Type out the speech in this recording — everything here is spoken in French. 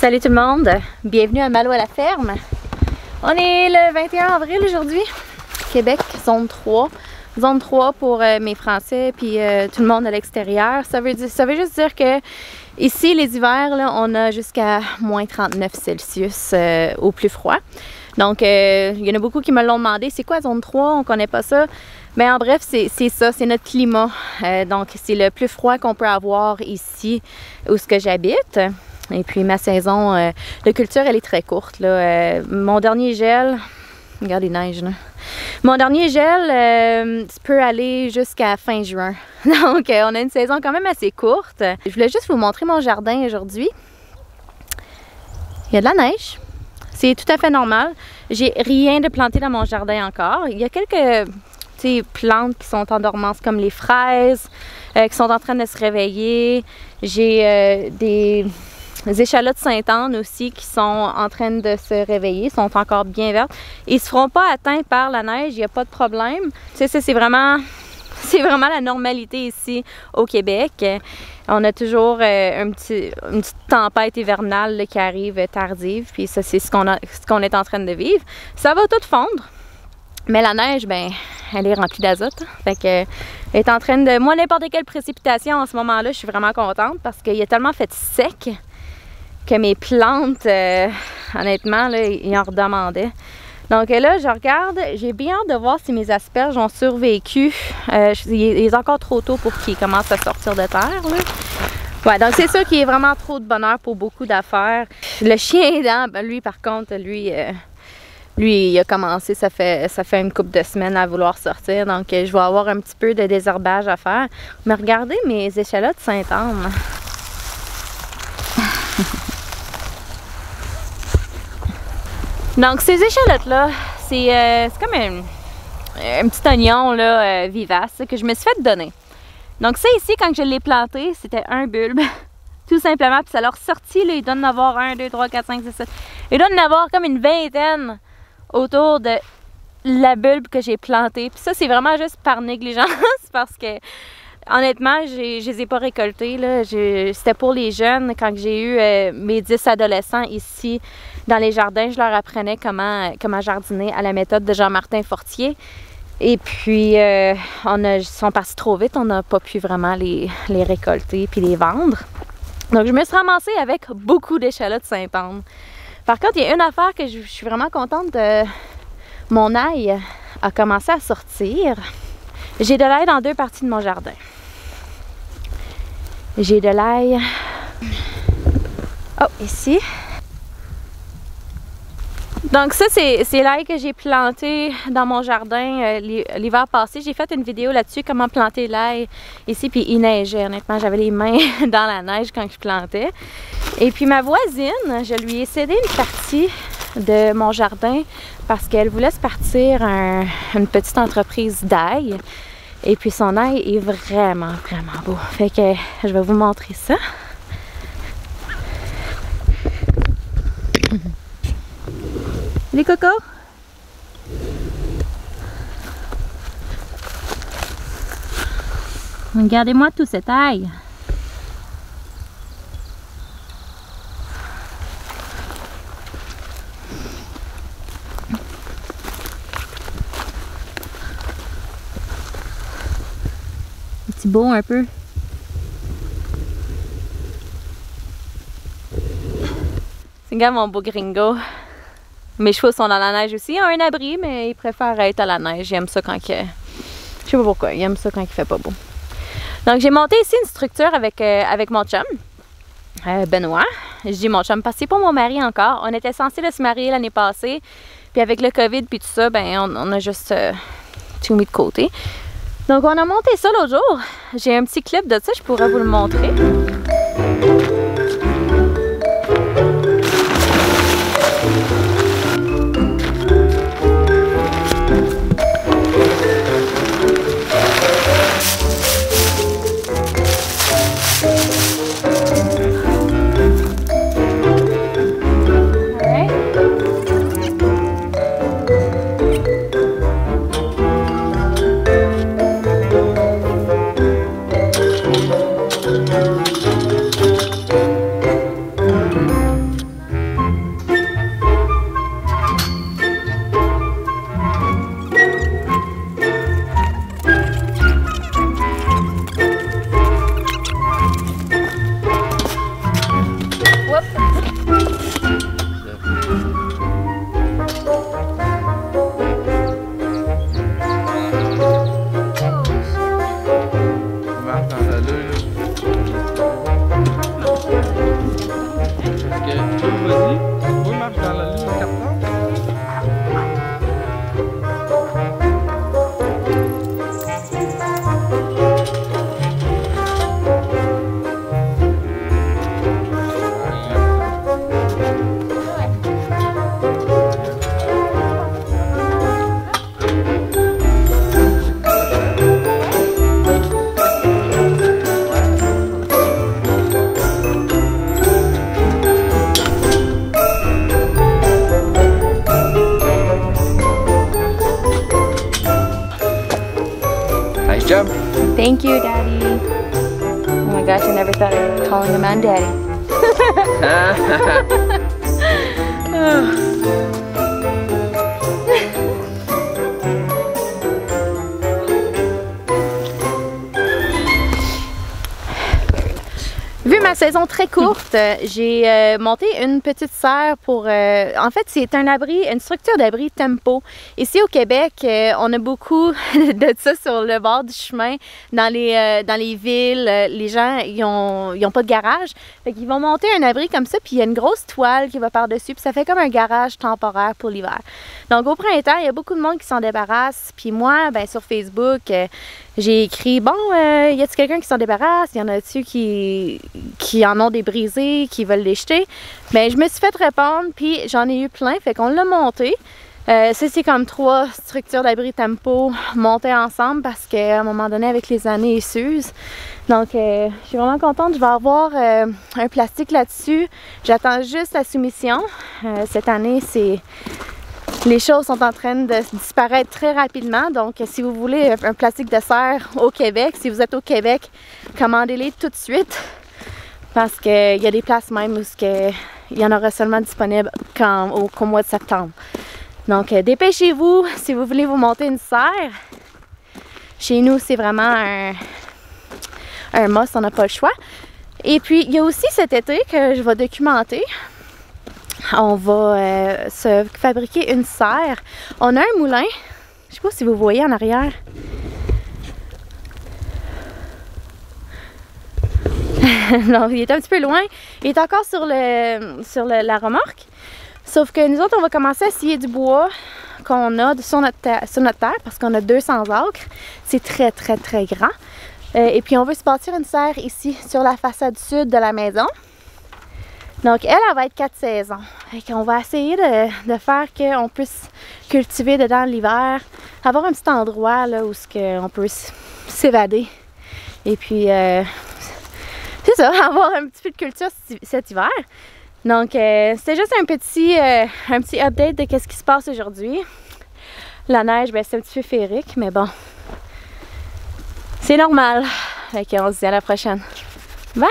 Salut tout le monde, bienvenue à Malo à la ferme. On est le 21 avril aujourd'hui, Québec, zone 3. Zone 3 pour mes Français puis tout le monde à l'extérieur. Ça veut juste dire que ici, les hivers, là, on a jusqu'à moins 39 Celsius au plus froid. Donc, il y en a beaucoup qui me l'ont demandé, c'est quoi zone 3? On connaît pas ça. Mais en bref, c'est ça, c'est notre climat. Donc, c'est le plus froid qu'on peut avoir ici où ce que j'habite. Et puis ma saison de culture, elle est très courte, là. Mon dernier gel, regarde les neiges là. Mon dernier gel peut aller jusqu'à fin juin. Donc on a une saison quand même assez courte. Je voulais juste vous montrer mon jardin aujourd'hui. Il y a de la neige. C'est tout à fait normal. J'ai rien de planté dans mon jardin encore. Il y a quelques plantes qui sont en dormance comme les fraises qui sont en train de se réveiller. J'ai des échalotes Sainte-Anne aussi qui sont en train de se réveiller, sont encore bien vertes. Ils ne se feront pas atteints par la neige, il n'y a pas de problème. Tu sais, c'est vraiment la normalité ici au Québec. On a toujours une petite tempête hivernale là, qui arrive tardive, puis ça c'est ce qu'on est en train de vivre. Ça va tout fondre, mais la neige, ben, elle est remplie d'azote. Fait que elle est en train de... Moi, n'importe quelle précipitation en ce moment-là, je suis vraiment contente parce qu'il a tellement fait sec que mes plantes, honnêtement, là, ils en redemandaient. Donc là, je regarde, j'ai bien hâte de voir si mes asperges ont survécu. Il est encore trop tôt pour qu'ils commencent à sortir de terre, là. Ouais, donc c'est sûr qu'il est vraiment trop de bonheur pour beaucoup d'affaires. Le chien aidant, ben lui, par contre, lui, il a commencé, ça fait une couple de semaines à vouloir sortir. Donc, je vais avoir un petit peu de désherbage à faire. Mais regardez mes échalotes Sainte-Anne. Donc ces échalotes-là, c'est comme un petit oignon là, vivace que je me suis fait donner. Donc ça ici, quand je l'ai planté, c'était un bulbe, tout simplement. Puis ça leur sorti, là, il doit en avoir 1, 2, 3, 4, 5, 6, 7. Il doit en avoir comme une vingtaine autour de la bulbe que j'ai plantée. Puis ça, c'est vraiment juste par négligence parce que honnêtement, je les ai pas récoltés. C'était pour les jeunes. Quand j'ai eu mes 10 adolescents ici dans les jardins, je leur apprenais comment jardiner à la méthode de Jean-Martin Fortier. Et puis, ils sont partis trop vite. On n'a pas pu vraiment les récolter puis les vendre. Donc, je me suis ramassée avec beaucoup d'échalotes Sainte-Anne. Par contre, il y a une affaire que je suis vraiment contente de... Mon ail a commencé à sortir. J'ai de l'ail dans 2 parties de mon jardin. J'ai de l'ail, oh, ici. Donc ça, c'est l'ail que j'ai planté dans mon jardin l'hiver passé. J'ai fait une vidéo là-dessus, comment planter l'ail ici, puis il neigeait. Honnêtement, j'avais les mains dans la neige quand je plantais. Et puis ma voisine, je lui ai cédé une partie de mon jardin parce qu'elle voulait se partir une petite entreprise d'ail. Et puis son ail est vraiment, vraiment beau. Fait que je vais vous montrer ça. Les cocos! Regardez-moi tout cet ail. C'est beau un peu. Regarde mon beau gringo. Mes chevaux sont dans la neige aussi. Il a un abri, mais il préfère être à la neige. Il aime ça quand il... Je sais pas pourquoi. Il aime ça quand il fait pas beau. Donc j'ai monté ici une structure avec mon chum, Benoît. Je dis mon chum parce que c'est pas mon mari encore. On était censé se marier l'année passée. Puis avec le COVID puis tout ça, ben on a juste tout mis de côté. Donc on a monté ça l'autre jour. J'ai un petit clip de ça, je pourrais vous le montrer. Thank you, Daddy. Oh my gosh, I never thought of calling a man Daddy. Vu ma saison très courte, j'ai monté une petite serre pour... en fait, c'est un abri, une structure d'abri tempo. Ici au Québec, on a beaucoup de ça sur le bord du chemin. Dans les villes, les gens, ils ont pas de garage. Fait qu'ils vont monter un abri comme ça, puis il y a une grosse toile qui va par-dessus, puis ça fait comme un garage temporaire pour l'hiver. Donc au printemps, il y a beaucoup de monde qui s'en débarrasse. Puis moi, ben, sur Facebook, j'ai écrit, bon, y a-t-il quelqu'un qui s'en débarrasse? Y en a-tu qui en ont des brisés, qui veulent les jeter? Ben, je me suis fait répondre, puis j'en ai eu plein, fait qu'on l'a monté. Ça, c'est comme 3 structures d'abri tempo montées ensemble parce qu'à un moment donné, avec les années, ils s'usent. Donc, je suis vraiment contente. Je vais avoir un plastique là-dessus. J'attends juste la soumission. Cette année, les choses sont en train de disparaître très rapidement. Donc, si vous voulez un plastique de serre au Québec, si vous êtes au Québec, commandez-les tout de suite. Parce qu'il y a des places même où il y en aura seulement disponible qu'au mois de septembre. Donc, dépêchez-vous si vous voulez vous monter une serre. Chez nous, c'est vraiment un must, on n'a pas le choix. Et puis, il y a aussi cet été que je vais documenter. On va se fabriquer une serre. On a un moulin. Je ne sais pas si vous voyez en arrière. Non, il est un petit peu loin. Il est encore sur la remorque. Sauf que nous autres, on va commencer à scier du bois qu'on a sur notre terre parce qu'on a 200 acres. C'est très, très, très grand. Et puis, on veut se bâtir une serre ici sur la façade sud de la maison. Donc, elle va être 4 saisons. Et on va essayer de faire qu'on puisse cultiver dedans l'hiver, avoir un petit endroit là, où on peut s'évader. Et puis, c'est ça, avoir un petit peu de culture cet hiver. Donc, c'était juste un petit update de ce qui se passe aujourd'hui. La neige, ben, c'est un petit peu féerique, mais bon, c'est normal. Ok, on se dit à la prochaine. Bye!